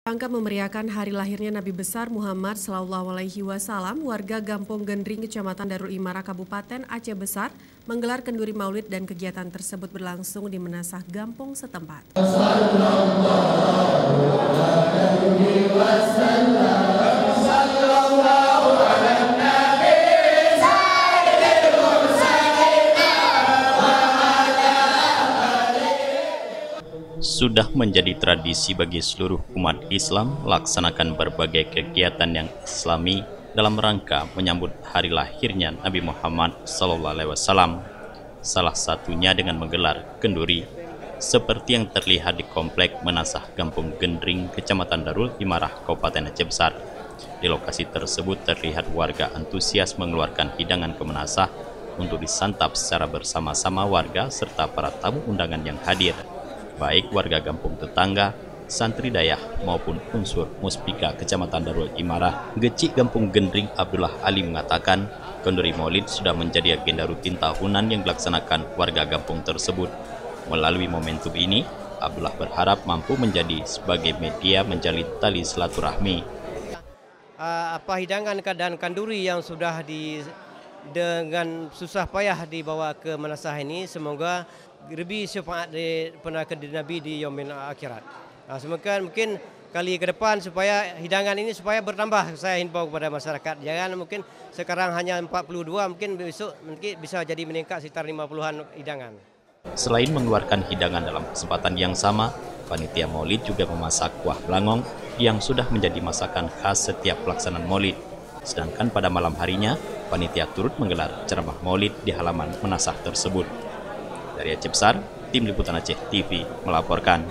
Rangka memeriahkan hari lahirnya Nabi besar Muhammad SAW, warga Gampong Gendring, Kecamatan Darul Imara, Kabupaten Aceh Besar, menggelar kenduri maulid dan kegiatan tersebut berlangsung di Menasah Gampong setempat. Sudah menjadi tradisi bagi seluruh umat Islam melaksanakan berbagai kegiatan yang islami dalam rangka menyambut hari lahirnya Nabi Muhammad SAW. Salah satunya dengan menggelar kenduri, seperti yang terlihat di komplek Menasah Gampong Gendring, Kecamatan Darul Imarah, Kabupaten Aceh Besar. Di lokasi tersebut terlihat warga antusias mengeluarkan hidangan ke Menasah untuk disantap secara bersama-sama warga serta para tamu undangan yang hadir, baik warga kampung tetangga, santri Dayah maupun unsur Muspika Kecamatan Darul Imarah. Geci Gampong Gendring Abdullah Ali mengatakan, kenduri maulid sudah menjadi agenda rutin tahunan yang dilaksanakan warga kampung tersebut. Melalui momentum ini, Abdullah berharap mampu menjadi sebagai media menjalin tali silaturahmi. Hidangan dan kenduri yang sudah dengan susah payah dibawa ke Menasah ini, semoga lebih syafaat daripada Nabi di yaumil akhirat. Semoga mungkin kali ke depan supaya hidangan ini supaya bertambah, saya himbau kepada masyarakat. Jangan mungkin sekarang hanya 42, mungkin besok mungkin bisa jadi meningkat sekitar 50-an hidangan. Selain mengeluarkan hidangan dalam kesempatan yang sama, panitia maulid juga memasak kuah belangong yang sudah menjadi masakan khas setiap pelaksanaan maulid. Sedangkan pada malam harinya, panitia turut menggelar ceramah maulid di halaman Menasah tersebut. Dari Aceh Besar, Tim Liputan Aceh TV melaporkan.